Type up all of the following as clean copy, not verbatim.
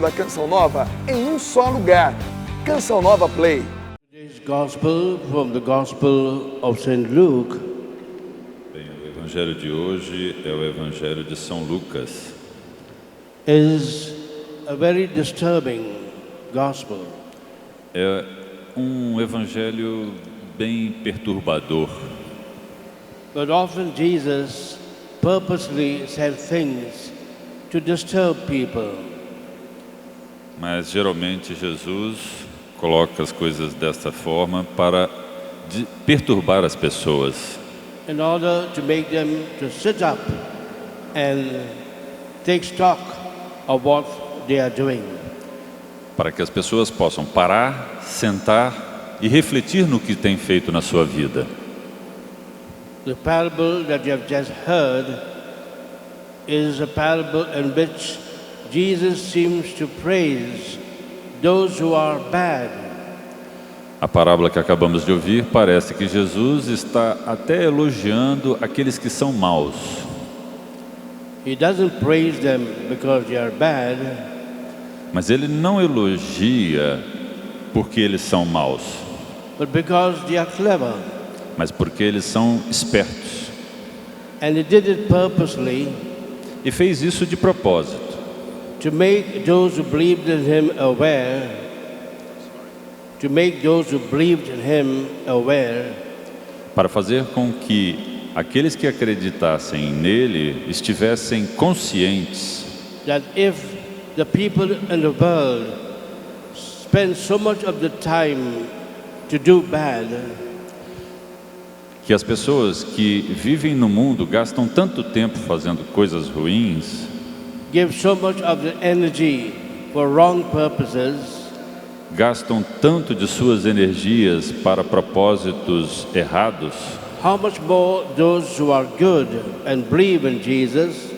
da Canção Nova em um só lugar. Canção Nova Play. Today's Gospel from the Gospel of St. Luke. Bem, o evangelho de hoje é o evangelho de São Lucas. Is a very disturbing gospel. É um evangelho bem perturbador. But often Jesus purposely said things to disturb people. Mas geralmente Jesus coloca as coisas desta forma para perturbar as pessoas, In order to make them to sit up and take stock of what they are doing. para que as pessoas possam parar, sentar e refletir no que tem feito na sua vida. The parable that you have just heard is a parable in which Jesus seems to praise those who are bad. A parábola que acabamos de ouvir parece que Jesus está até elogiando aqueles que são maus. He doesn't praise them because they are bad, Mas ele não elogia porque eles são maus, but because they are clever. mas porque eles são espertos. And he did it purposely E fez isso de propósito, to make those who believed in him aware, para fazer com que aqueles que acreditassem nele estivessem conscientes that if the people in the world spend so much of the time to do bad, que as pessoas que vivem no mundo gastam tanto tempo fazendo coisas ruins, give so much of the energy for wrong purposes, gastam tanto de suas energias para propósitos errados, how much more those who are good and believe in Jesus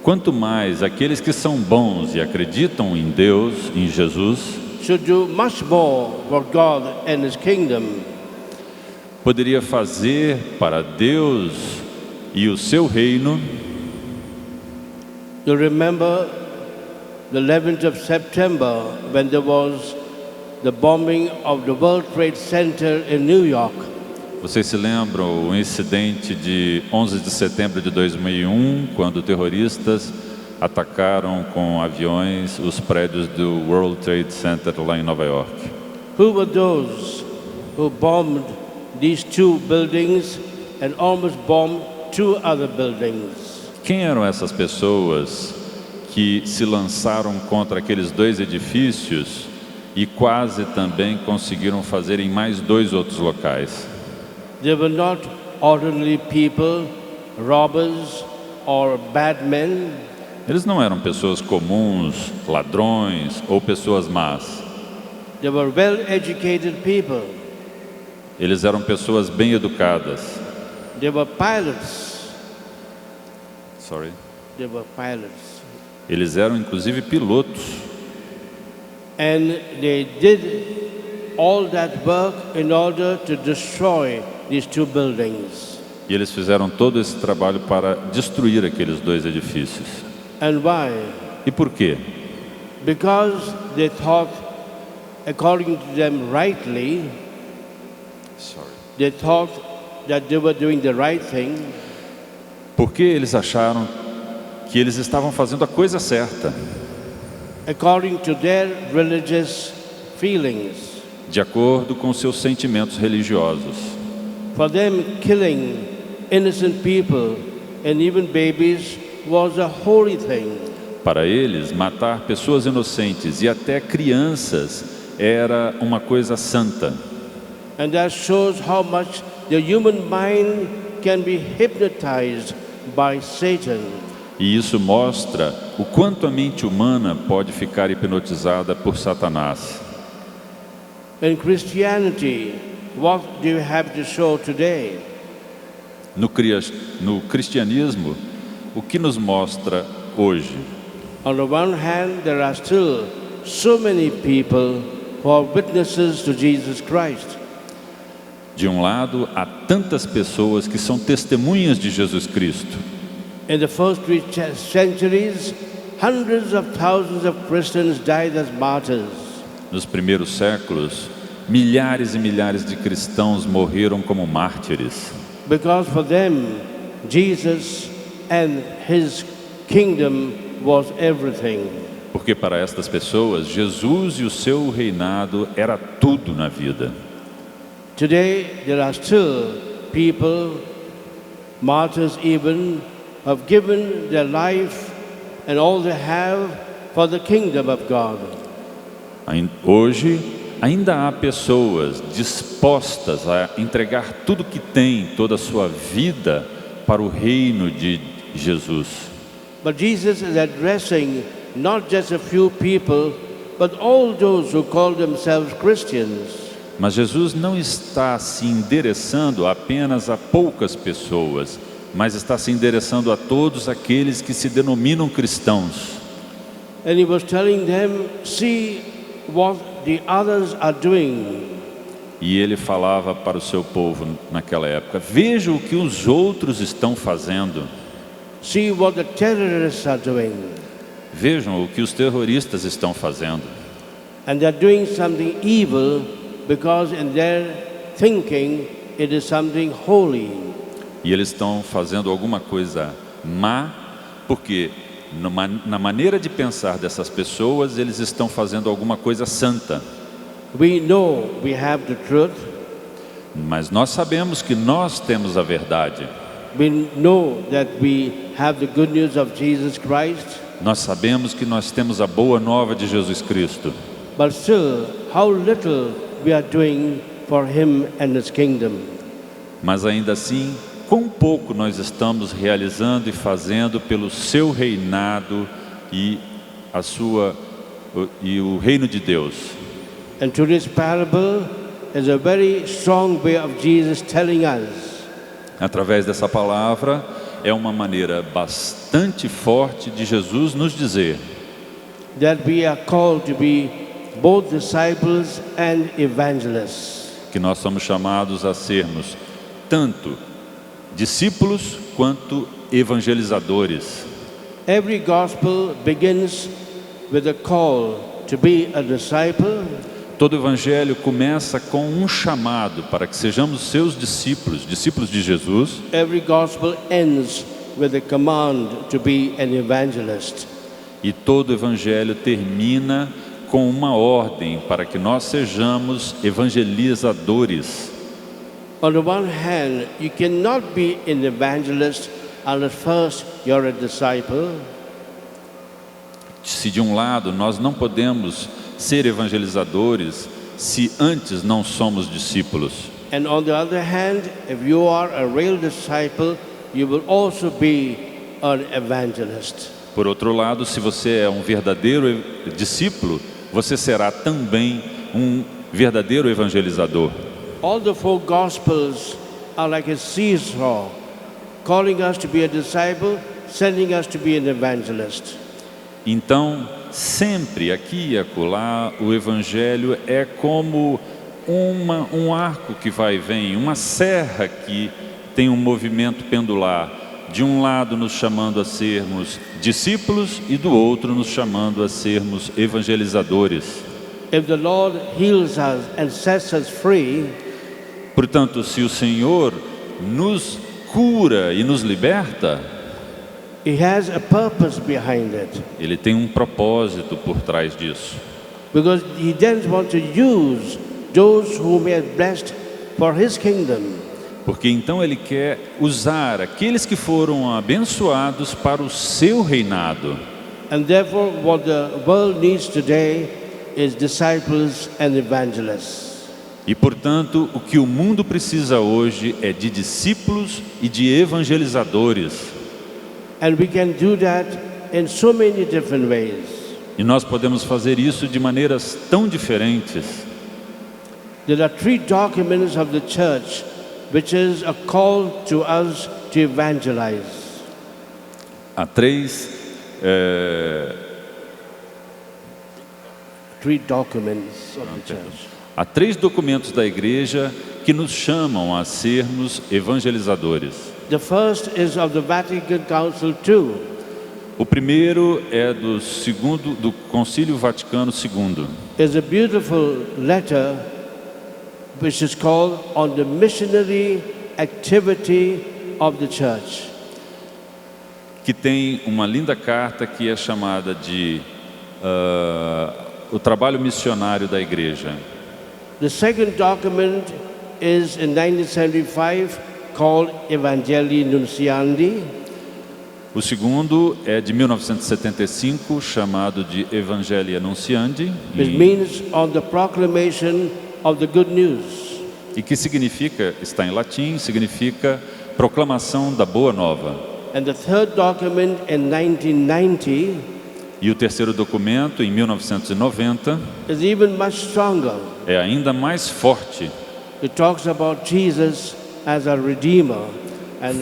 quanto mais aqueles que são bons e acreditam em Deus, em Jesus, should do much more for God and His kingdom. poderia fazer para Deus e o seu reino. You remember the 11th of September when there was the bombing of the World Trade Center in New York. Vocês se lembram o incidente de 11 de setembro de 2001, quando terroristas atacaram com aviões os prédios do World Trade Center lá em Nova York? Who were those who bombed these two buildings and almost bombed two other buildings? Quem eram essas pessoas que se lançaram contra aqueles dois edifícios e quase também conseguiram fazer em mais dois outros locais? They were not ordinary people, robbers or bad men. Eles não eram pessoas comuns, ladrões ou pessoas más. They were well-educated people. Eles eram pessoas bem educadas. They were pilots. Sorry. They were pilots. Eles eram inclusive pilotos. And they did all that work in order to destroy these two buildings. E eles fizeram todo esse trabalho para destruir aqueles dois edifícios. And why? E por quê? Because they thought, according to them rightly, they thought that they were doing the right thing. Porque eles acharam que eles estavam fazendo a coisa certa, According to their religious feelings. de acordo com seus sentimentos religiosos. For them, killing innocent people and even babies was a holy thing. Para eles, matar pessoas inocentes e até crianças era uma coisa santa. And that shows how much the human mind can be hypnotized by Satan. E isso mostra o quanto a mente humana pode ficar hipnotizada por Satanás. In Christianity, what do you have to show today? No cristianismo, o que nos mostra hoje? On the one hand, there are still so many people who are witnesses to Jesus Christ. De um lado, há tantas pessoas que são testemunhas de Jesus Cristo. In the first 3 centuries, hundreds of thousands of Christians died as martyrs. Nos primeiros séculos, milhares e milhares de cristãos morreram como mártires. Because for them, Jesus and His kingdom was everything. Porque para estas pessoas, Jesus e o seu reinado era tudo na vida. Today, there are still people, martyrs even, who have given their life and all they have for the kingdom of God. Hoje, ainda há pessoas dispostas a entregar tudo que têm, toda a sua vida, para o reino de Jesus. But Jesus is addressing not just a few people, but all those who call themselves Christians. Mas Jesus não está se endereçando apenas a poucas pessoas, mas está se endereçando a todos aqueles que se denominam cristãos. And He was telling them, see what the others are doing. E ele falava para o seu povo naquela época: veja o que os outros estão fazendo. See what the terrorists are doing. Vejam o que os terroristas estão fazendo. And they're doing something evil because in their thinking it is something holy. E eles estão fazendo alguma coisa má, porque na maneira de pensar dessas pessoas, eles estão fazendo alguma coisa santa. We know we have the truth. Mas nós sabemos que nós temos a verdade. We know that we have the good news of Jesus Christ. Nós sabemos que nós temos a boa nova de Jesus Cristo. But still, how little we are doing for Him and His kingdom. Mas ainda assim, quão pouco nós estamos realizando e fazendo pelo seu reinado e o reino de Deus. And to this parable is a very strong way of Jesus telling us Através dessa palavra, é uma maneira bastante forte de Jesus nos dizer that we are called to be both disciples and evangelists. que nós somos chamados a sermos tanto discípulos quanto evangelizadores. Every gospel begins with a call to be a disciple. Todo evangelho começa com um chamado para que sejamos seus discípulos, discípulos de Jesus. Every gospel ends with a command to be an evangelist. E todo evangelho termina com uma ordem para que nós sejamos evangelizadores. On the one hand, you cannot be an evangelist unless first you're a disciple. Se de um lado nós não podemos ser evangelizadores se antes não somos discípulos. And on the other hand, if you are a real disciple, you will also be an evangelist. Por outro lado, se você é um verdadeiro discípulo, você será também um verdadeiro evangelizador. All the four gospels are like a seesaw, calling us to be a disciple, sending us to be an evangelist. Então, sempre aqui e acolá, o evangelho é como um arco que vai e vem, uma serra que tem um movimento pendular, de um lado nos chamando a sermos discípulos e do outro nos chamando a sermos evangelizadores. If the Lord heals us and sets us free, portanto, se o Senhor nos cura e nos liberta, He has a purpose behind it. Ele tem um propósito por trás disso. Because He then wants to use those whom He has blessed for His kingdom. Porque então Ele quer usar aqueles que foram abençoados para o seu reinado. And therefore what the world needs today is disciples and evangelists. E portanto, o que o mundo precisa hoje é de discípulos e de evangelizadores. And we can do that in so many different ways. E nós podemos fazer isso de maneiras tão diferentes. There are three documents of the church which is a call to us to evangelize. Há três Three documents of the church. Há três documentos da igreja que nos chamam a sermos evangelizadores. The first is of the Vatican Council II. O primeiro é do Concílio Vaticano II. It's a beautiful letter which is called On the Missionary Activity of the Church. Que tem uma linda carta que é chamada de o trabalho missionário da igreja. The second document is in 1975 called Evangelii Nuntiandi. O segundo é de 1975, chamado de Evangelii Nuntiandi, Which means on the proclamation of the good news. e que significa, está em latim, significa proclamação da boa nova. And the third document in 1990 E o terceiro documento, em 1990, is even much stronger. é ainda mais forte. It talks about Jesus as a redeemer and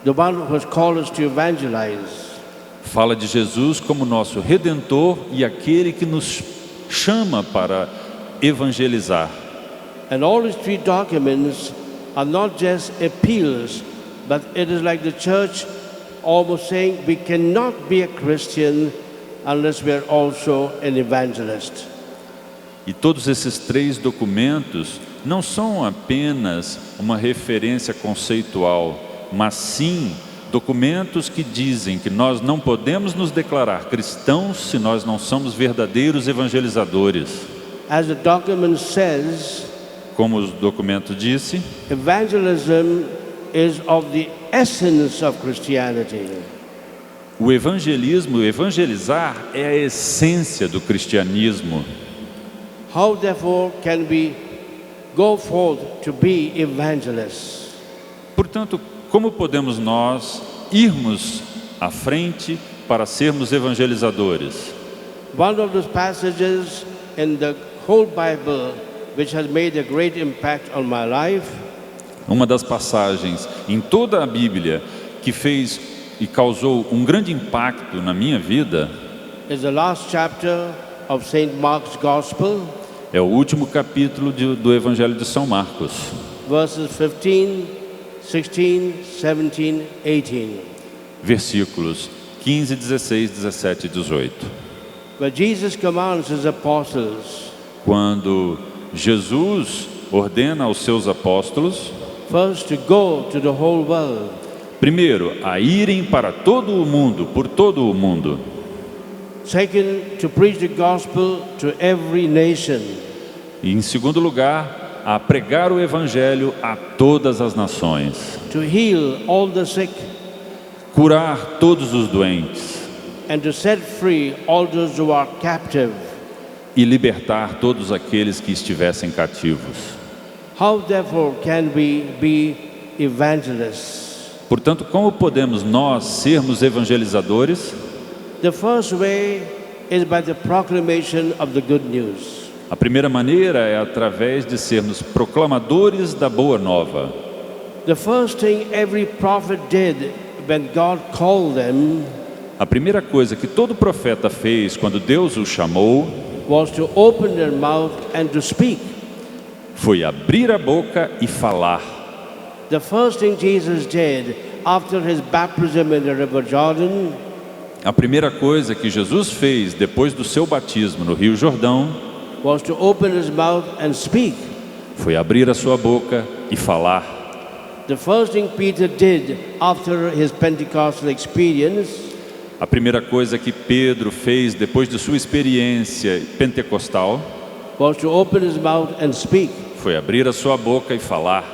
the one who has called us to evangelize. Fala de Jesus como nosso Redentor e aquele que nos chama para evangelizar. And all these three documents are not just appeals, but it is like the church almost saying we cannot be a Christian unless we are also an evangelist. E todos esses três documentos não são apenas uma referência conceitual, mas sim documentos que dizem que nós não podemos nos declarar cristãos se nós não somos verdadeiros evangelizadores. As the document says, Como o documento disse, evangelism is of the essence of Christianity. o evangelismo, evangelizar é a essência do cristianismo. How therefore can we go forth to be evangelists? Portanto, como podemos nós irmos à frente para sermos evangelizadores? One of those passages in the whole Bible which has made a great impact on my life Uma das passagens em toda a Bíblia que fez e causou um grande impacto na minha vida is the last chapter of St. Mark's Gospel, é o último capítulo do Evangelho de São Marcos, verses 15, 16, 17, 18, versículos 15, 16, 17 e 18. where Jesus commands his apostles Quando Jesus ordena aos seus apóstolos, first to go to the whole world, primeiro, a irem para todo o mundo, por todo o mundo. second, to preach the gospel to every nation, E em segundo lugar, a pregar o Evangelho a todas as nações, to heal all the sick, curar todos os doentes and to set free all those who are captive. e libertar todos aqueles que estivessem cativos. How therefore can we be evangelists? Portanto, como podemos nós sermos evangelizadores? The first way is by the proclamation of the good news. A primeira maneira é através de sermos proclamadores da boa nova. The first thing every prophet did when God called them A primeira coisa que todo profeta fez quando Deus o chamou was to open their mouth and to speak. foi abrir a boca e falar. The first thing Jesus did after his baptism in the River Jordan A primeira coisa que Jesus fez depois do seu batismo no Rio Jordão was to open his mouth and speak. foi abrir a sua boca e falar. The first thing Peter did after his Pentecostal experience A primeira coisa que Pedro fez depois de sua experiência pentecostal was to open his mouth and speak. foi abrir a sua boca e falar.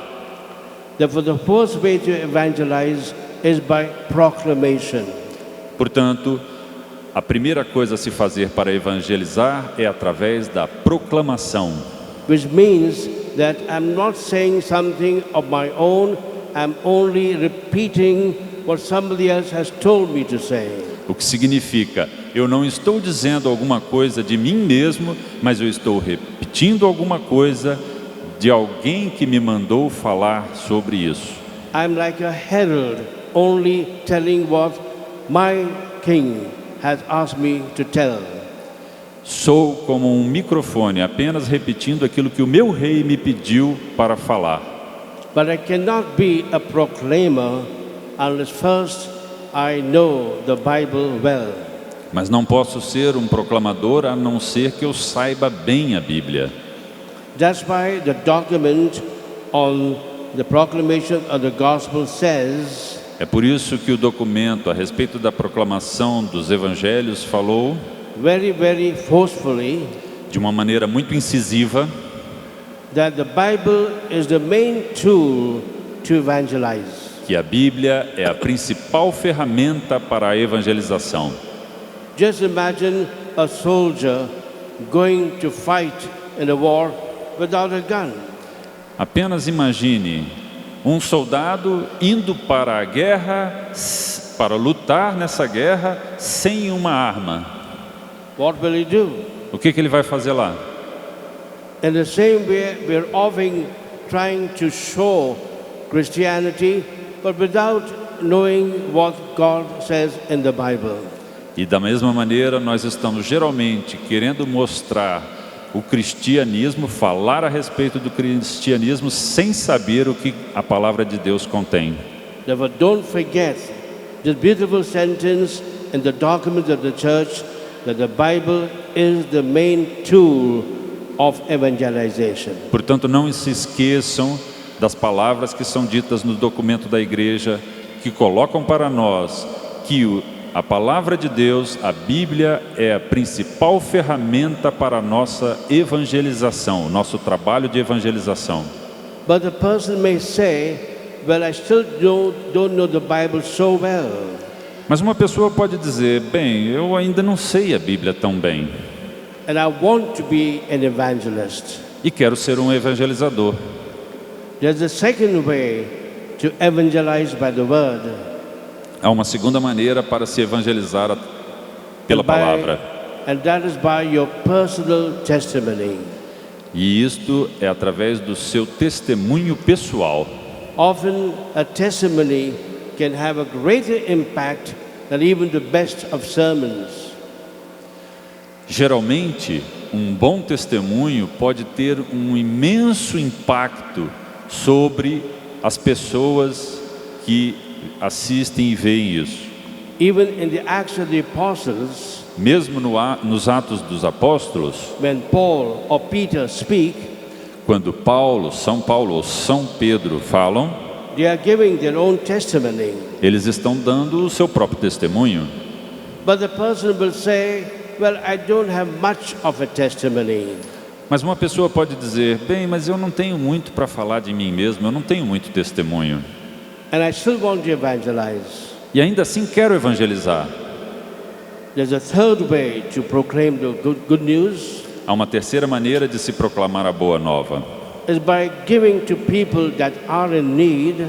Therefore, the first way to evangelize is by proclamation. Portanto, a primeira coisa a se fazer para evangelizar é através da proclamação, Which means that I'm not saying something of my own, I'm only repeating what somebody else has told me to say. o que significa, eu não estou dizendo alguma coisa de mim mesmo, mas eu estou repetindo alguma coisa de alguém que me mandou falar sobre isso. I'm like a herald, only telling what my king has asked me to tell. Sou como um microfone, apenas repetindo aquilo que o meu rei me pediu para falar. But I cannot be a proclaimer unless first I know the Bible well. Mas não posso ser um proclamador a não ser que eu saiba bem a Bíblia. That's why the document on the proclamation of the gospel says, É por isso que o documento a respeito da proclamação dos evangelhos falou very, very forcefully, de uma maneira muito incisiva that the Bible is the main tool to evangelize. que a Bíblia é a principal ferramenta para a evangelização. Just imagine a soldier going to fight in a war without a gun. Apenas imagine um soldado indo para a guerra, para lutar nessa guerra sem uma arma. What will he do? O que ele vai fazer lá? In the same way, we're often trying to show Christianity, but without knowing what God says in the Bible. E da mesma maneira, nós estamos geralmente querendo mostrar o cristianismo, falar a respeito do cristianismo sem saber o que a palavra de Deus contém. Therefore, don't forget this beautiful sentence in the documents of the church that the Bible is the main tool of evangelization. Portanto, não se esqueçam das palavras que são ditas no documento da igreja, que colocam para nós que a palavra de Deus, a Bíblia, é a principal ferramenta para a nossa evangelização, nosso trabalho de evangelização. But the person may say, well, I still don't know the Bible so well. Mas uma pessoa pode dizer, bem, eu ainda não sei a Bíblia tão bem. And I want to be an evangelist. E quero ser um evangelizador. There's a second way to evangelize by the word. Há uma segunda maneira para se evangelizar pela palavra. And that is by your personal testimony. E isto é através do seu testemunho pessoal. Often a testimony can have a greater impact than even the best of sermons. Geralmente, um bom testemunho pode ter um imenso impacto sobre as pessoas que assistem e veem isso. Even in the Acts of the Apostles, Mesmo nos Atos dos Apóstolos, when Paul or Peter speak, quando São Paulo ou São Pedro falam, they are giving their own testimony. eles estão dando o seu próprio testemunho. But the person will say, well, I don't have much of a testimony. Mas uma pessoa pode dizer, bem, mas eu não tenho muito para falar de mim mesmo, eu não tenho muito testemunho. And I still want to evangelize. E ainda assim quero evangelizar. There's a third way to proclaim the good news. Há uma terceira maneira de se proclamar a boa nova. Is by giving to people that are in need,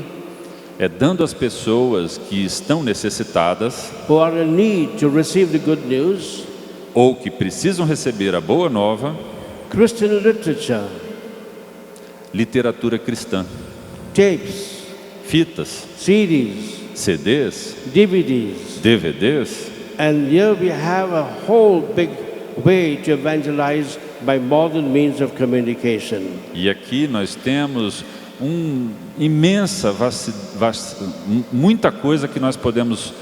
É dando às pessoas que estão necessitadas who are in need to receive the good news, ou que precisam receber a boa nova, Christian literature, literatura cristã, tapes, fitas, CDs, CDs, DVDs. DVDs. And here we have a whole big way to evangelize by modern means of communication. E aqui nós temos muita coisa que nós podemos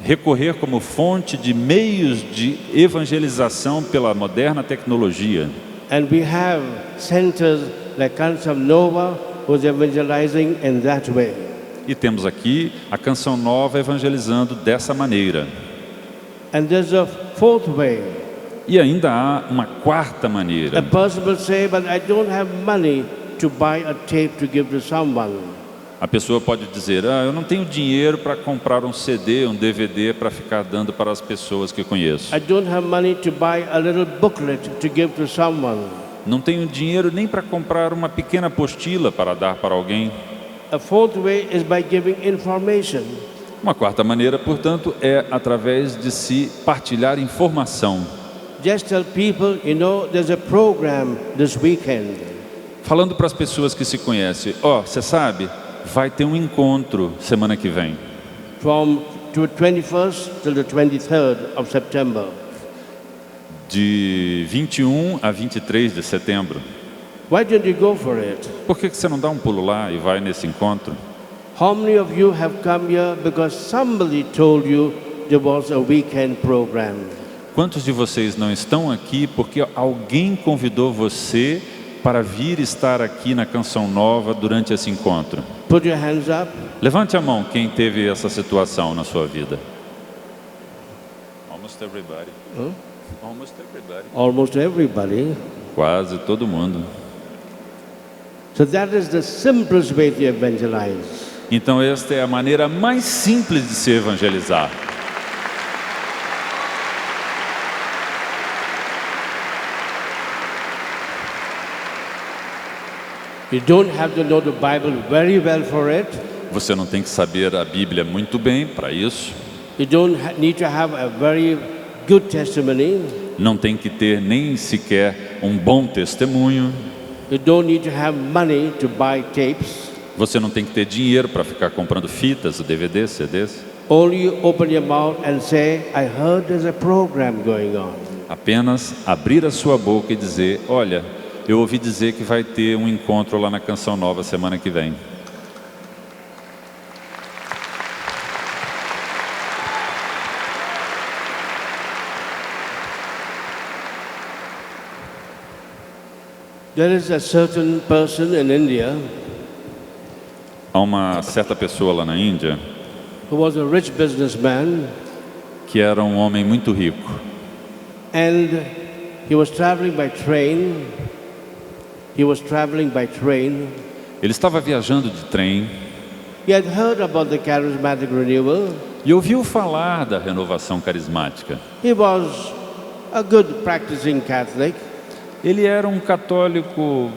recorrer como fonte de meios de evangelização pela moderna tecnologia. And we have centers like Canção Nova who's evangelizing in that way. E temos aqui a Canção Nova evangelizando dessa maneira. And there's a fourth way. E ainda há uma quarta maneira. A person will say, but I don't have money to buy a tape to give to someone. A pessoa pode dizer, eu não tenho dinheiro para comprar um CD, um DVD para ficar dando para as pessoas que conheço. I don't have money to buy a little booklet to give to someone. Não tenho dinheiro nem para comprar uma pequena apostila para dar para alguém. A fourth way is by giving information. Uma quarta maneira, portanto, é através de se partilhar informação. Just tell people, you know, there's a program this weekend. Falando para as pessoas que se conhecem, você sabe, vai ter um encontro semana que vem. From the 21st till the 23rd of September. De 21 a 23 de setembro. Why don't you go for it? Por que você não dá um pulo lá e vai nesse encontro? How many of you have come here because somebody told you there was a weekend program? Quantos de vocês não estão aqui porque alguém convidou você para vir estar aqui na Canção Nova durante esse encontro? Put your hands up. Levante a mão quem teve essa situação na sua vida. Almost everybody. Almost everybody. Almost everybody. Quase todo mundo. So that is the simplest way to evangelize. Então esta é a maneira mais simples de se evangelizar. You don't have to know the Bible very well for it. Você não tem que saber a Bíblia muito bem para isso. You don't need to have a very good testimony. Não tem que ter nem sequer um bom testemunho. You don't need to have money to buy tapes. Você não tem que ter dinheiro para ficar comprando fitas, DVDs, CDs. Only you open your mouth and say, I heard there's a program going on. Apenas abrir a sua boca e dizer, olha, eu ouvi dizer que vai ter um encontro lá na Canção Nova semana que vem. There is a certain person in India Há uma certa pessoa lá na Índia who was a rich businessman, que era um homem muito rico. and he was traveling by train. Ele estava viajando de trem He had heard about the charismatic renewal. e ouviu falar da renovação carismática. He was a good practicing Catholic. Ele era um católico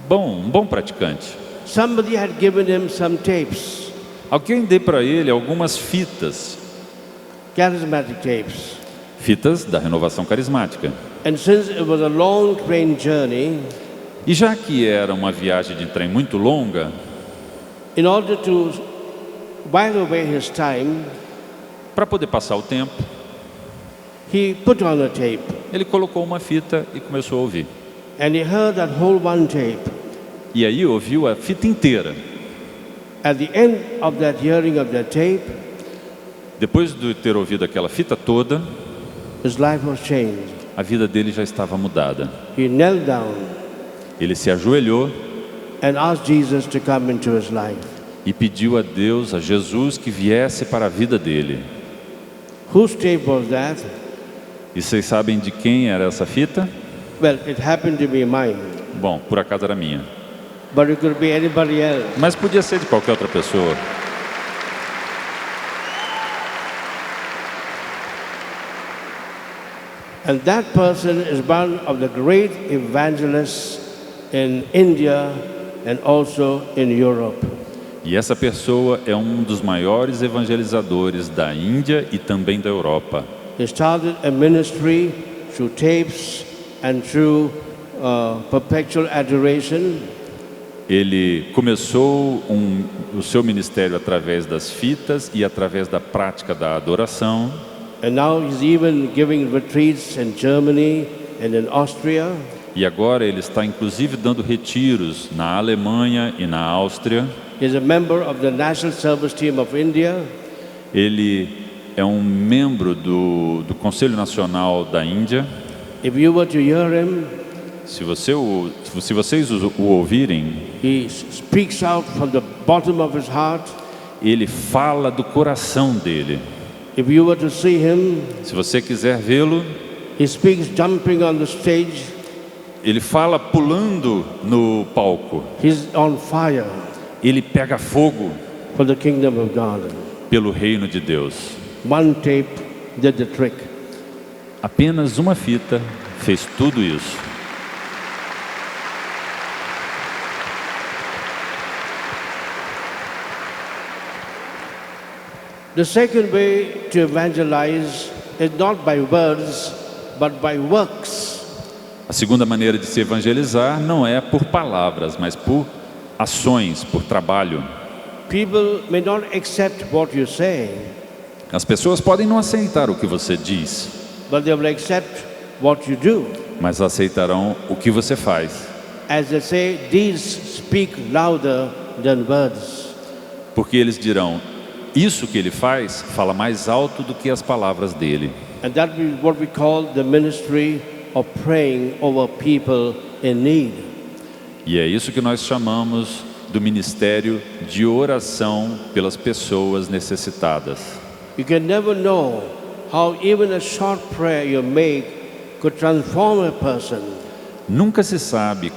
bom, um bom praticante. Somebody had given him some tapes, Alguém deu para ele algumas fitas, charismatic tapes. fitas da renovação carismática. And since it was a long train journey, E já que era uma viagem de trem muito longa, in order to while away his time, para poder passar o tempo, he put on a tape. ele colocou uma fita e começou a ouvir. And he heard that whole one tape. E aí ouviu a fita inteira. At the end of that hearing of that tape, Depois de ter ouvido aquela fita toda, his life was changed. a vida dele já estava mudada. He knelt down Ele se ajoelhou and asked Jesus to come into his life. e pediu a Deus, a Jesus, que viesse para a vida dele. Whose tape was that? E vocês sabem de quem era essa fita? Well, it happened to be mine, Bom, por acaso era minha. but it could be anybody else. Mas podia ser de qualquer outra pessoa. And that person is one of the great evangelists in India and also in Europe. E essa pessoa é um dos maiores evangelizadores da Índia e também da Europa. He started a ministry through tapes and through perpetual adoration. Ele começou o seu ministério através das fitas e através da prática da adoração. And now he's even giving retreats in Germany and in Austria. E agora ele está inclusive dando retiros na Alemanha e na Áustria. He's a member of the National Service Team of India. Ele é um membro do Conselho Nacional da Índia. If you were to hear him, Se vocês o ouvirem, he speaks out from the bottom of his heart. ele fala do coração dele. If you were to see him, Se você quiser vê-lo, he speaks jumping on the stage. ele fala pulando no palco. He's on fire Ele pega fogo for the kingdom of God. pelo reino de Deus. One tape did the trick. Apenas uma fita fez tudo isso. The second way to evangelize is not by words, but by works. A segunda maneira de se evangelizar não é por palavras, mas por ações, por trabalho. People may not accept what you say, As pessoas podem não aceitar o que você diz, but they will accept what you do. mas aceitarão o que você faz. As they say, deeds speak louder than words. porque eles dirão, isso que ele faz fala mais alto do que as palavras dele. And that is what we call the ministry of praying over people in need. E é isso que nós chamamos do ministério de oração pelas pessoas necessitadas. You can never know how even a short prayer you make could transform a person. Nunca se sabe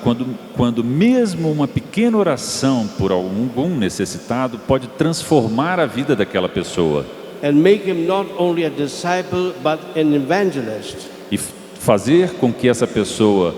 quando mesmo uma pequena oração por algum necessitado pode transformar a vida daquela pessoa. And make him not only a disciple but an evangelist. E fazer com que essa pessoa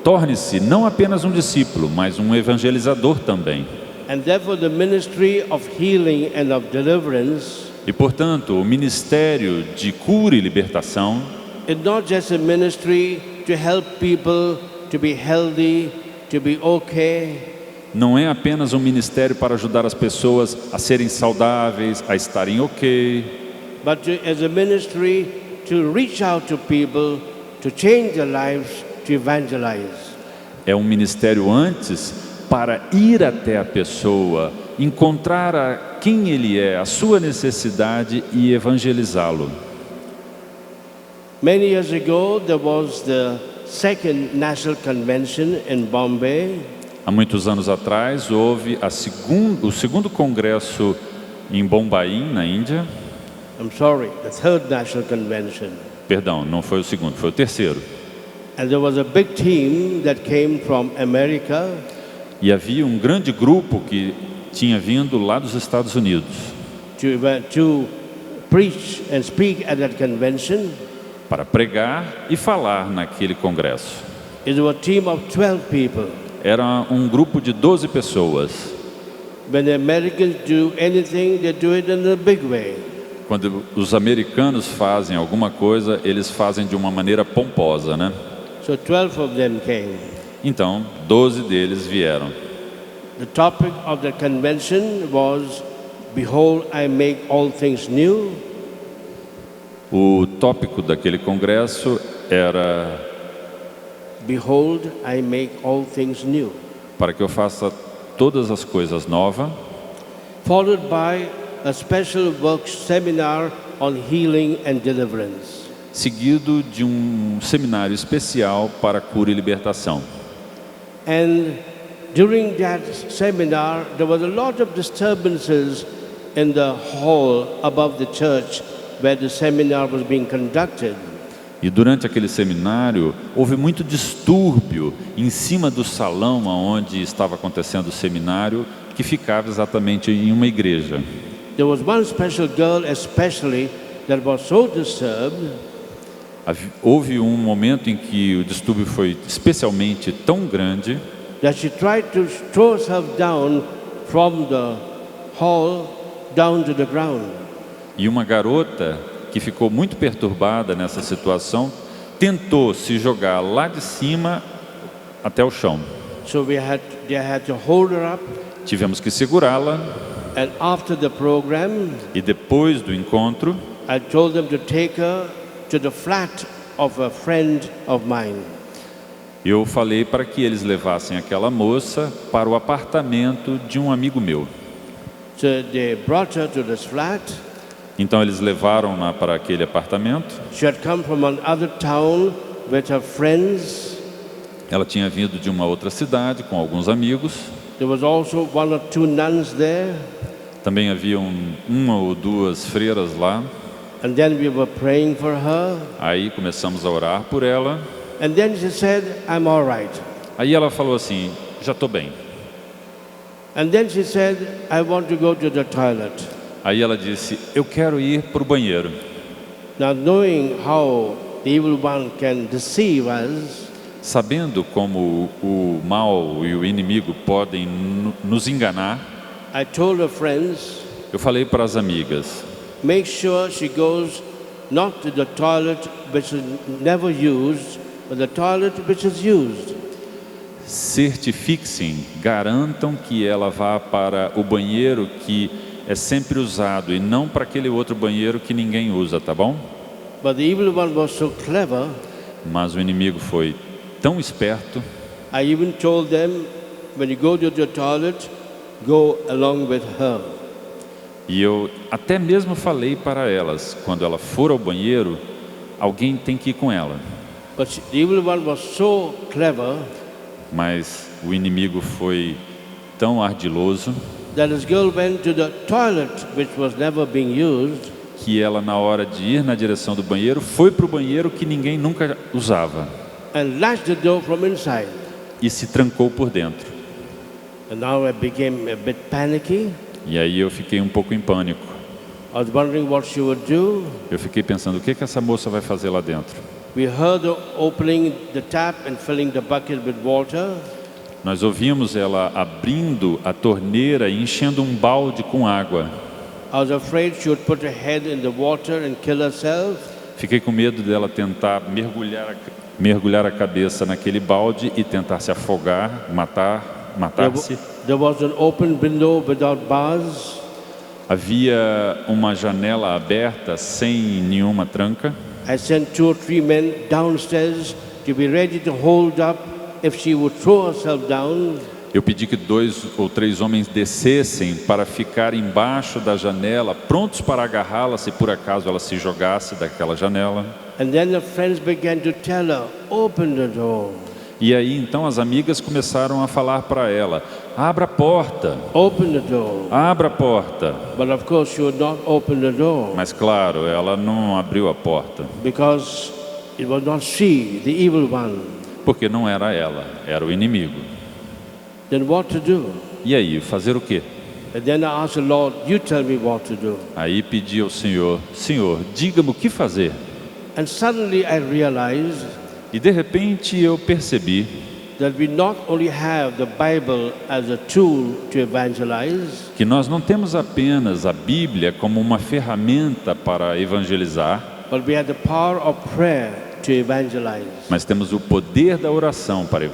torne-se não apenas um discípulo, mas um evangelizador também. And therefore the ministry of healing and of deliverance E portanto, o ministério de cura e libertação is not just a ministry to help people to be healthy, to be okay, não é apenas um ministério para ajudar as pessoas a serem saudáveis, a estarem ok, but as a ministry to reach out to people, to change their lives, to evangelize. é um ministério antes para ir até a pessoa, encontrar a quem ele é, a sua necessidade e evangelizá-lo. Many years ago, there was the second National Convention in Bombay. Há muitos anos atrás houve o segundo congresso em Bombaim, na Índia. I'm sorry, the third National Convention. Perdão, não foi o segundo, foi o terceiro. And there was a big team that came from America E havia um grande grupo que tinha vindo lá dos Estados Unidos to preach and speak at that convention. para pregar e falar naquele congresso. It was a team of 12 people. Era um grupo de 12 pessoas. When the Americans do anything, they do it in a big way. Quando os americanos fazem alguma coisa, eles fazem de uma maneira pomposa, né? So 12 of them came. Então, 12 deles vieram. The topic of the convention was, "Behold, I make all things new." O tópico daquele congresso era Behold, I make all things new. para que eu faça todas as coisas novas, Followed by a special work seminar on healing and deliverance. seguido de um seminário especial para cura e libertação. And during that seminar, there was a lot of disturbances in the hall above the church where the seminar was being conducted. E durante aquele seminário, houve muito distúrbio em cima do salão onde estava acontecendo o seminário, que ficava exatamente em uma igreja. There was one special girl especially that was so disturbed Houve um momento em que o distúrbio foi especialmente tão grande that she tried to throw herself down from the hall down to the ground. e uma garota que ficou muito perturbada nessa situação tentou se jogar lá de cima até o chão. So they had to hold her up, Tivemos que segurá-la and after the program, e depois do encontro I told them to take her to the flat of a friend of mine. eu falei para que eles levassem aquela moça para o apartamento de um amigo meu. So they brought her to this flat. Então eles levaram-na para aquele apartamento. She had come from another town with her friends. Ela tinha vindo de uma outra cidade com alguns amigos. There was also one or two nuns there. Também havia uma ou duas freiras lá. And then we were praying for her. Aí começamos a orar por ela. And then she said, "I'm all right." Aí ela falou assim, já estou bem. And then she said, "I want to go to the toilet." Aí ela disse, eu quero ir para o banheiro. Now knowing how the evil one can deceive us, Sabendo como o mal e o inimigo podem nos enganar, I told her friends, eu falei para as amigas, make sure she goes not to the toilet which is never used, but the toilet which is used. certifiquem, garantam que ela vá para o banheiro que é sempre usado e não para aquele outro banheiro que ninguém usa, tá bom? But the evil one was so clever, Mas o inimigo foi tão esperto, I even told them, when you go to the toilet, go along with her. E eu até mesmo falei para elas, quando ela for ao banheiro, alguém tem que ir com ela. But the evil one was so clever Mas o inimigo foi tão ardiloso that this girl went to the toilet, which was never being used, que ela, na hora de ir na direção do banheiro, foi para o banheiro que ninguém nunca usava and latched the door from inside. e se trancou por dentro. And now I became a bit panicky. E aí eu fiquei um pouco em pânico. I was wondering what she would do. Eu fiquei pensando, o que essa moça vai fazer lá dentro? We heard her opening the tap and filling the bucket with water. Nós ouvimos ela abrindo a torneira e enchendo um balde com água. I was afraid she would put her head in the water and kill herself. Fiquei com medo dela tentar mergulhar a cabeça naquele balde e tentar se afogar, matar-se. There was an open window without bars. Havia uma janela aberta sem nenhuma tranca. I sent 2 or 3 men downstairs to be ready to hold up if she would throw herself down. Eu pedi que 2 ou 3 homens descessem para ficar embaixo da janela, prontos para agarrá-la se por acaso ela se jogasse daquela janela. And then the friends began to tell her, open the door. E aí então as amigas começaram a falar para ela, abra a porta, Open the door. abra a porta. But of course she would not open the door Mas claro, ela não abriu a porta, because it was not she, the evil one. porque não era ela, era o inimigo. Then what to do? E aí, fazer o quê? And then I asked the Lord, you tell me what to do. Aí pedi ao Senhor, Senhor, diga-me o que fazer. And suddenly I realized E de repente eu percebi that we not only have the Bible as a tool to evangelize, que nós não temos apenas a Bíblia como uma ferramenta para evangelizar, but we have the power of prayer to evangelize. mas temos o poder da oração para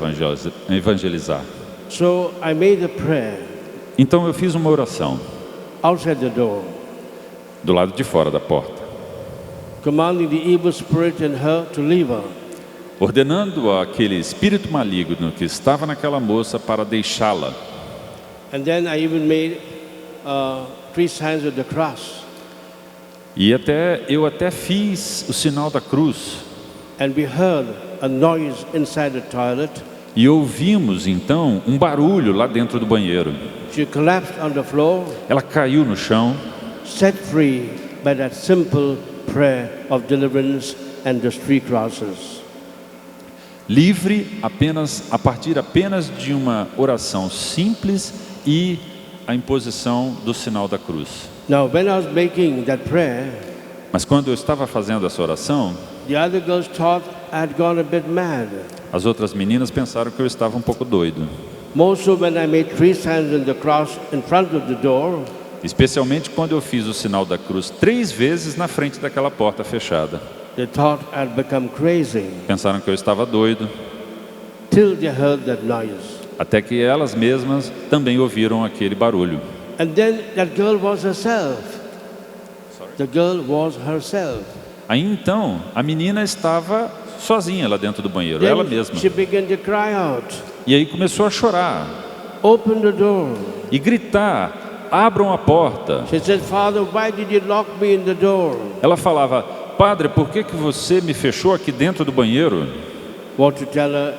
evangelizar. So I made a prayer Então eu fiz uma oração outside the door, do lado de fora da porta, commanding the evil spirit in her to leave her. ordenando aquele espírito maligno que estava naquela moça para deixá-la. And then I even made 3 signs of the cross. E eu até fiz o sinal da cruz. And we heard a noise inside the toilet. E ouvimos então um barulho lá dentro do banheiro. She collapsed on the floor, Ela caiu no chão, set free by that simple prayer of deliverance and the 3 crosses. livre a partir apenas de uma oração simples e a imposição do sinal da cruz. Now, when I was making that prayer, Mas quando eu estava fazendo essa oração, the other girls thought I had gone a bit mad. as outras meninas pensaram que eu estava um pouco doido. More so when I made 3 signs on the cross in front of the door, Especialmente quando eu fiz o sinal da cruz 3 vezes na frente daquela porta fechada. they thought I'd become crazy Pensaram que eu estava doido, till they heard that noise. até que elas mesmas também ouviram aquele barulho. And then that girl was herself. The girl was herself. Aí então, a menina estava sozinha lá dentro do banheiro, ela Then mesma. she began to cry out, E aí começou a chorar open the door. e gritar, abram a porta. She said, Father, why did you lock me in the door? Ela falava, Padre, por que você me fechou aqui dentro do banheiro? What to tell her,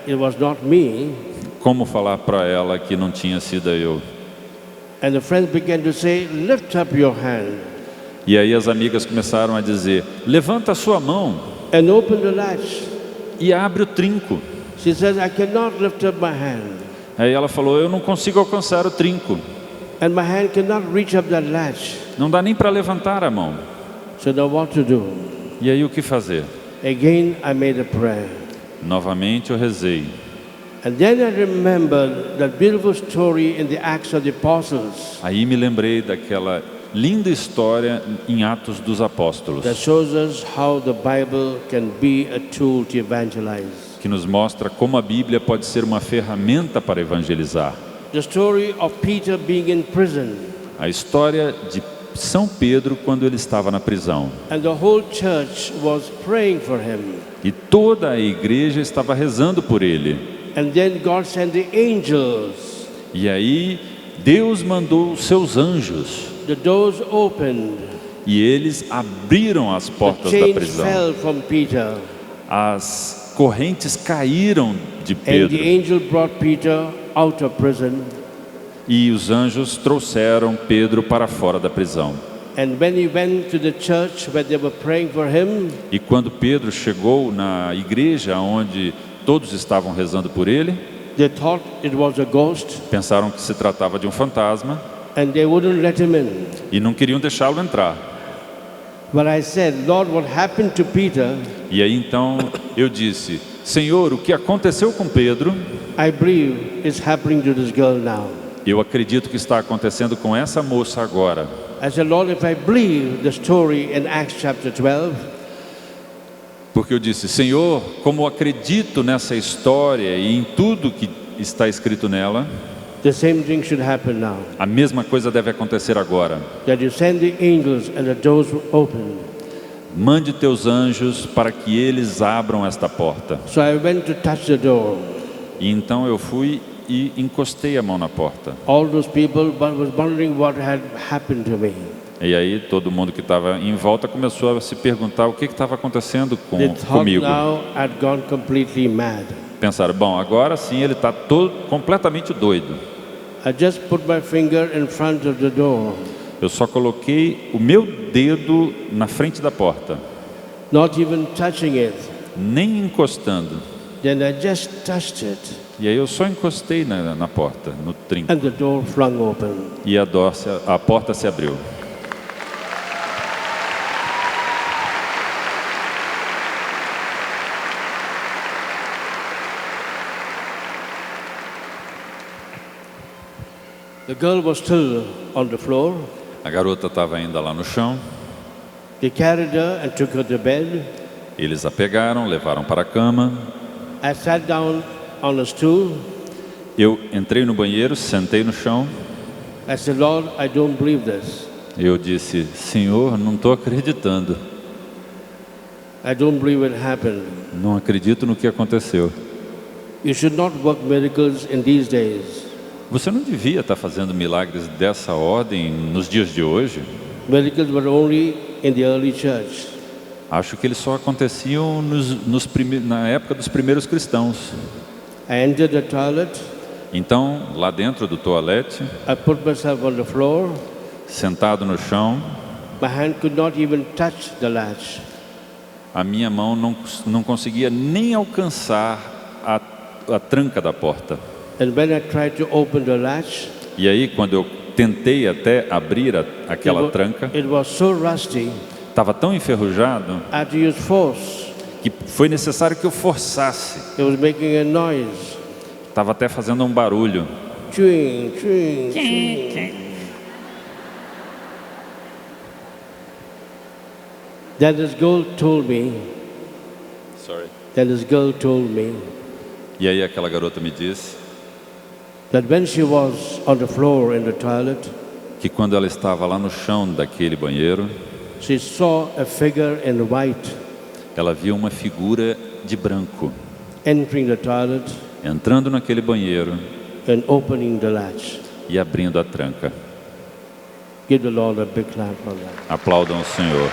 it was not me. Como falar para ela que não tinha sido eu? And the friends began to say, lift up your hand E aí as amigas começaram a dizer, levanta a sua mão and open the latch. e abre o trinco. She says, I cannot lift up my hand. Aí ela falou, eu não consigo alcançar o trinco. And my hand cannot reach up that latch. Não dá nem para levantar a mão. So now what to do? E aí o que fazer? Again, I made a prayer. Novamente eu rezei. And then I remembered that beautiful story in the Acts of the Apostles Aí me lembrei daquela linda história em Atos dos Apóstolos, that shows us how the Bible can be a tool to evangelize. que nos mostra como a Bíblia pode ser uma ferramenta para evangelizar. The story of Peter being in prison A história de São Pedro quando ele estava na prisão. and the whole church was praying for him. E toda a igreja estava rezando por ele. And then God sent the angels E aí Deus mandou os seus anjos the doors opened. E eles abriram as The portas da chains prisão. fell from Peter. As correntes caíram de And Pedro. the angel brought Peter out of prison. E os anjos trouxeram Pedro para fora da prisão. And when he went to the church where they were praying for him, E quando Pedro chegou na igreja onde todos estavam rezando por ele, they thought it was a ghost, pensaram que se tratava de um fantasma and they wouldn't let him in. e não queriam deixá-lo entrar. But I said, Lord, what happened to Peter, E aí então eu disse: Senhor, o que aconteceu com Pedro, I believe is happening to this girl now. eu acredito que está acontecendo com essa moça agora. I said, Lord, if I believe the story in Acts chapter 12, Porque eu disse: Senhor, como acredito nessa história e em tudo que está escrito nela, the same thing should happen now. a mesma coisa deve acontecer agora. That you send the angels and the doors will open. Mande teus anjos para que eles abram esta porta. So I went to touch the door. E então eu fui e encostei a mão na porta. All those people was wondering what had happened to me. E aí todo mundo que estava em volta começou a se perguntar o que estava acontecendo They thought comigo. now I'd gone completely mad. Pensaram, bom, agora sim ele está completamente doido. I just put my finger in front of the door, Eu só coloquei o meu dedo na frente da porta, not even touching it. nem encostando. Then I just touched it, E aí eu só encostei na porta, no trinco. and the door flung open. E a porta se abriu. The girl was still on the floor. A garota estava ainda lá no chão. They carried her and took her to bed. Eles a pegaram, levaram para a cama. I sat down on a stool. Eu entrei no banheiro, sentei no chão. I said, Lord, I don't believe this. Eu disse, Senhor, não estou acreditando. I don't believe it happened. Não acredito no que aconteceu. You should not work miracles in these days. Você não devia estar fazendo milagres dessa ordem nos dias de hoje? Miracles were only in the early church. Acho que eles só aconteciam na época dos primeiros cristãos. I entered the toilet. Então, lá dentro do toalete, I put myself on the floor. sentado no chão, My hand could not even touch the latch. a minha mão não conseguia nem alcançar a tranca da porta. And when I tried to open the latch, E aí, quando eu tentei até abrir aquela tranca, it was so rusty, estava tão enferrujado I had to use force. que foi necessário que eu forçasse. It was making a noise. Estava até fazendo um barulho. Chewing, chewing, chewing. Then this girl told me, E aí aquela garota me disse that when she was on the floor in the toilet, que quando ela estava lá no chão daquele banheiro, she saw a figure in white ela viu uma figura de branco entering the toilet entrando naquele banheiro and opening the latch. e abrindo a tranca. Give the Lord a big clap for that. Aplaudam o Senhor.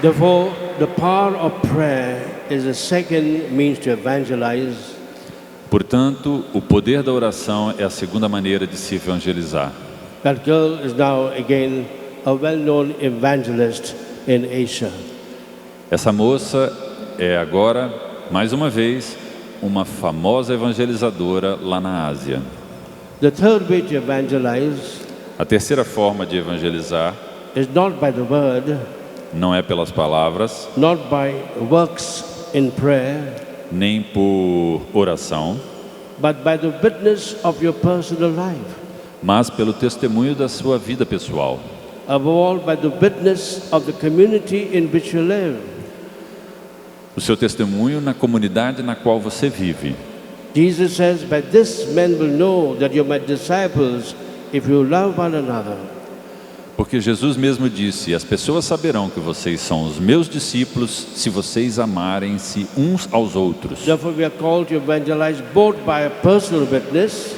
Therefore, the power of prayer is the second means to evangelize. Portanto, o poder da oração é a segunda maneira de se evangelizar. That girl is now again a well-known evangelist in Asia. Essa moça é agora, mais uma vez, uma famosa evangelizadora lá na Ásia. The third way to evangelize A terceira forma de evangelizar is not by the word, não é pelas palavras, not by works in prayer, nem por oração, but by the witness of your personal life. mas pelo testemunho da sua vida pessoal. Above all, by the witness of the community in which you live. O seu testemunho na comunidade na qual você vive. Jesus says, by this men will know that you're my disciples if you love one another. Porque Jesus mesmo disse: as pessoas saberão que vocês são os meus discípulos se vocês amarem-se uns aos outros. Therefore, we are called to evangelize both by a personal witness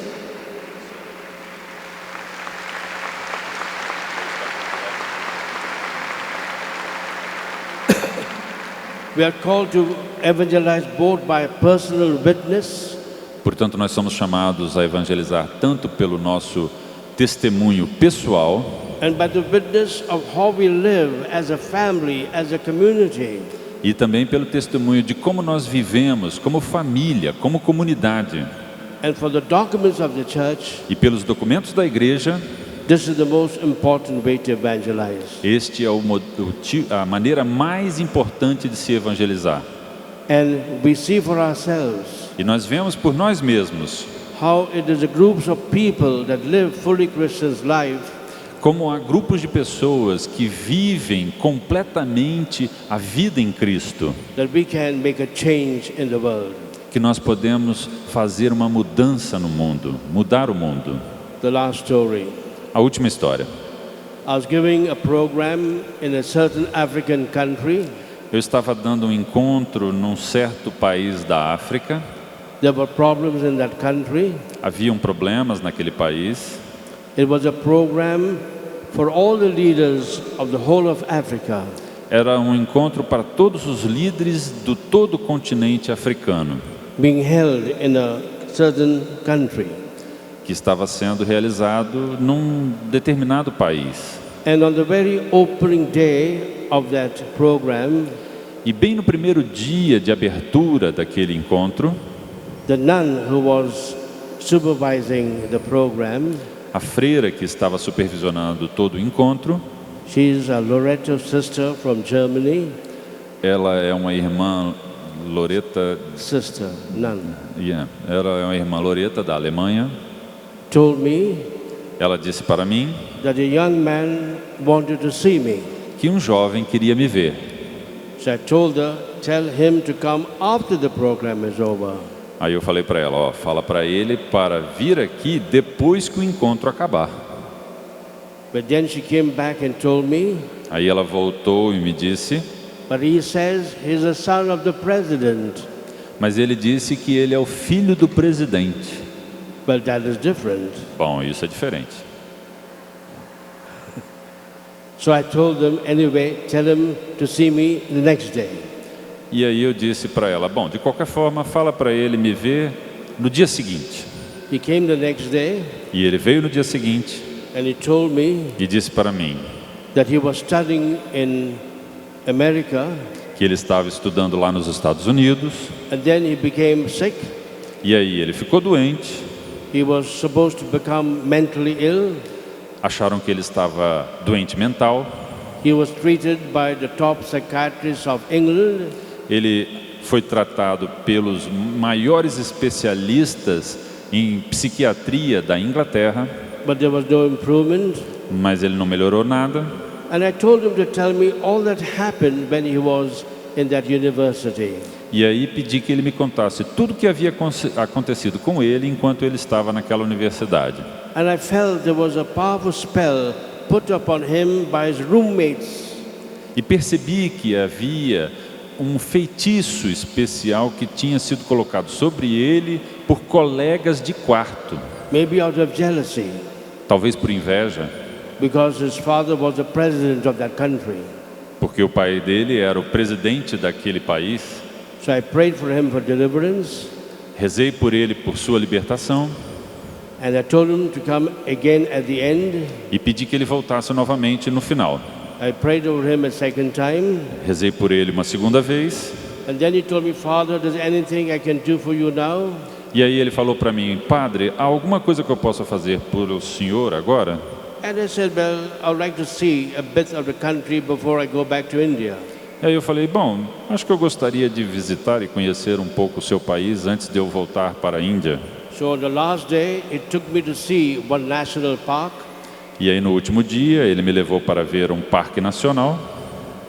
Portanto, nós somos chamados a evangelizar tanto pelo nosso testemunho pessoal and by the witness of how we live as a family, as a community. E também pelo testemunho de como nós vivemos como família, como comunidade. And for the documents of the church, e pelos documentos da igreja, this is the most important way to evangelize. Este é a maneira mais importante de se evangelizar. And we see for ourselves E nós vemos por nós mesmos how it is the groups of people that live fully Christian's life como há grupos de pessoas que vivem completamente a vida em Cristo, that we can make a change in the world. que nós podemos fazer uma mudança no mundo, mudar o mundo. The last story. A última história. I was giving a program in a certain African country. Eu estava dando um encontro num certo país da África. There were problems in that country. Haviam problemas naquele país. It was a program for all the leaders of the whole of Africa. Era um encontro para todos os líderes do todo o continente africano, being held in a certain country. Que estava sendo realizado num determinado país. And on the very opening day of that program, e bem no primeiro dia de abertura daquele encontro, the nun who was supervising the program, a freira que estava supervisionando todo o encontro, she's a Loreto sister from Germany. Ela é uma irmã Loreta, sister, nun. Ela é uma irmã Loreta da Alemanha. Told me, ela disse para mim, that a young man wanted to see me. Que um jovem queria me ver. So I told her, tell him to come after the program is over. Aí eu falei para ela, fala para ele para vir aqui depois que o encontro acabar. But then she came back and told me, aí ela voltou e me disse, but he says he's a son of the president. Mas ele disse que ele é o filho do presidente. Well, that is different. Bom, isso é diferente. So I told them, anyway, tell him to see me the next day. E aí eu disse para ela, bom, de qualquer forma, fala para ele me ver no dia seguinte. He came the next day. E ele veio no dia seguinte. And he told me e disse para mim that he was studying in America. Que ele estava estudando lá nos Estados Unidos. And then he became sick. E aí ele ficou doente. He was supposed to become mentally ill. Acharam que ele estava doente mental. He was treated by the top psychiatrists of England. Ele foi tratado pelos maiores especialistas em psiquiatria da Inglaterra. But there was no improvement. Mas ele não melhorou nada. And I told him to tell me all that happened when he was in that university. E aí pedi que ele me contasse tudo o que havia acontecido com ele enquanto ele estava naquela universidade. And I felt there was a powerful spell put upon him by his roommates. E percebi que havia um feitiço especial que tinha sido colocado sobre ele por colegas de quarto. Maybe out of jealousy. Talvez por inveja. Because his father was the president of that country. Porque o pai dele era o presidente daquele país. So I prayed for him for deliverance. Rezei por ele por sua libertação. And I told him to come again at the end. E pedi que ele voltasse novamente no final. I prayed over him a second time. Rezei por ele uma segunda vez. And then he told me, Father, there's anything I can do for you now? E aí ele falou para mim, Padre, há alguma coisa que eu possa fazer por o senhor agora? And I said, well, I would like to see a bit of the country before I go back to India. E aí eu falei, bom, acho que eu gostaria de visitar e conhecer um pouco o seu país antes de eu voltar para a Índia. So on the last day, it took me to see one national park. E aí no último dia ele me levou para ver um parque nacional.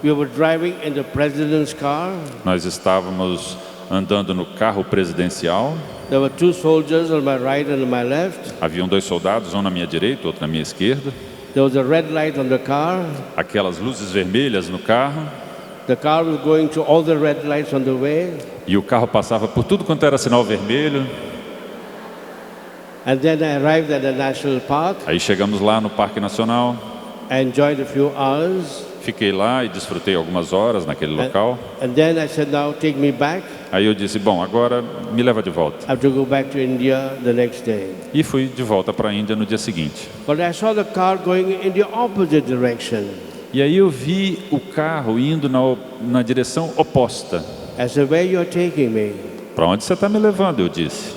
We were driving in the president's car. Nós estávamos andando no carro presidencial. There were two soldiers on my right and on my left. Haviam dois soldados, um na minha direita, outro na minha esquerda. There was a red light on the car. aquelas luzes vermelhas no carro, The car was going to all the red lights on the way. e o carro passava por tudo quanto era sinal vermelho. And then I arrived at the national park. Aí chegamos lá no Parque Nacional, I enjoyed a few hours. fiquei lá e desfrutei algumas horas naquele local. And then I said, now take me back. Aí eu disse, bom, agora me leva de volta. I have to go back to India the next day. E fui de volta para a Índia no dia seguinte. But I saw the car going in the opposite direction. E aí eu vi o carro indo na direção oposta. I said, where you are taking me? Para onde você está me levando? Eu disse.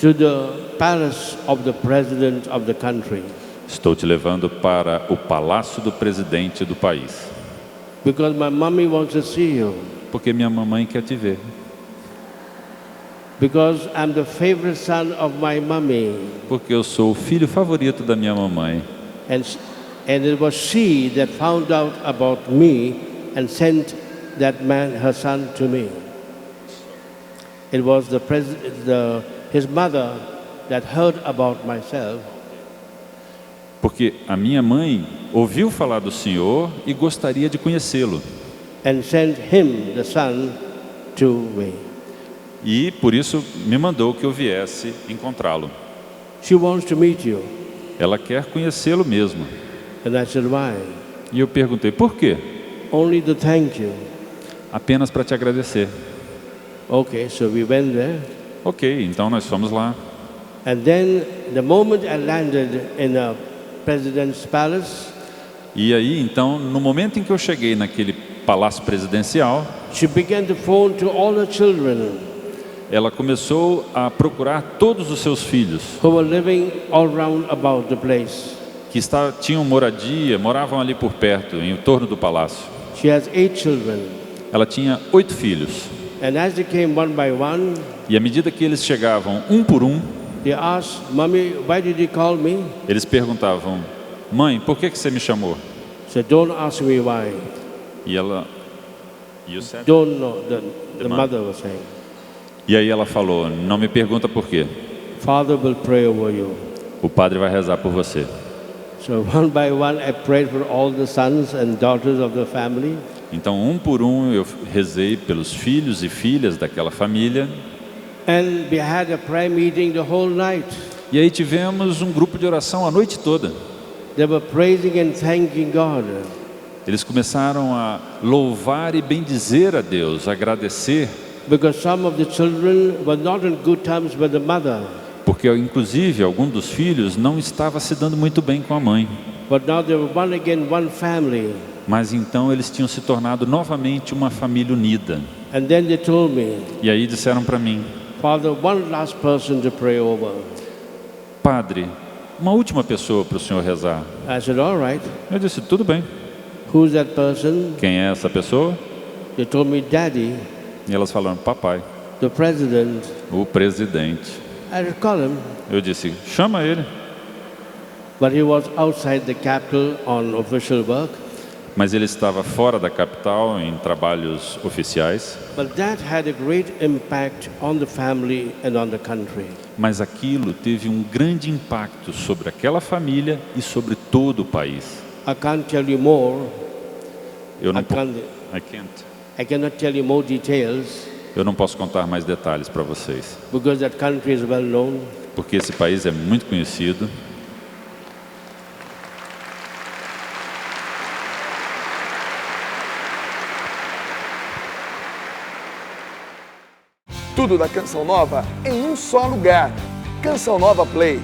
To the palace of the president of the country. Estou te levando para o palácio do presidente do país. Because my mommy wants to see you. Porque minha mamãe quer te ver. Because I'm the favorite son of my mommy. Porque eu sou o filho favorito da minha mamãe. And it was she that found out about me and sent that man, her son, to me. It was his mother that heard about myself. Porque a minha mãe ouviu falar do Senhor e gostaria de conhecê-lo. And sent him, the son, to me. E por isso me mandou que eu viesse encontrá-lo. She wants to meet you. Ela quer conhecê-lo mesmo. And I said, why? E eu perguntei, por quê? Only to thank you. Apenas para te agradecer. Okay, so we went there. Ok, então nós fomos lá. And then the moment I landed in the president's palace, E aí, então, no momento em que eu cheguei naquele palácio presidencial, she began to phone to all the children ela começou a procurar todos os seus filhos who were living all round about the place. que tinham moradia, moravam ali por perto, em torno do palácio. She has 8 children. Ela tinha 8 filhos. And as they came one by one, E à medida que eles chegavam um por um, they asked, Mommy, why did you call me? eles perguntavam, mãe, por que você me chamou? So don't ask me why. E ela, you said? Don't know, the mom. mother was saying. E aí ela falou, não me pergunta por quê. Father will pray over you. O padre vai rezar por você. So one by one, I prayed for all the sons and daughters of the family. Então, um por um, eu rezei pelos filhos e filhas daquela família. And we had a prayer meeting the whole night. E aí tivemos um grupo de oração a noite toda. They were praising and thanking God. Eles começaram a louvar e bendizer a Deus, agradecer, Because some of the children were not on good terms with the mother. porque inclusive algum dos filhos não estava se dando muito bem com a mãe. But now they were one family. Mas então eles tinham se tornado novamente uma família unida. And then they told me, E aí disseram para mim, Father, one last person to pray over. padre, uma última pessoa para o senhor rezar. I said, all right. Eu disse, tudo bem. Who's that person? Quem é essa pessoa? They told me, Daddy, E elas falaram, papai, the president. o presidente. I said, call him. Eu disse, chama ele. But he was outside the capital on official work. Mas ele estava fora da capital em trabalhos oficiais. But that had a great impact on the family and on the country. Mas aquilo teve um grande impacto sobre aquela família e sobre todo o país. I can't tell you more. Eu não I cannot tell you more details Eu não posso contar mais detalhes para vocês, because that country is well known. porque esse país é muito conhecido. Tudo da Canção Nova em um só lugar. Canção Nova Play.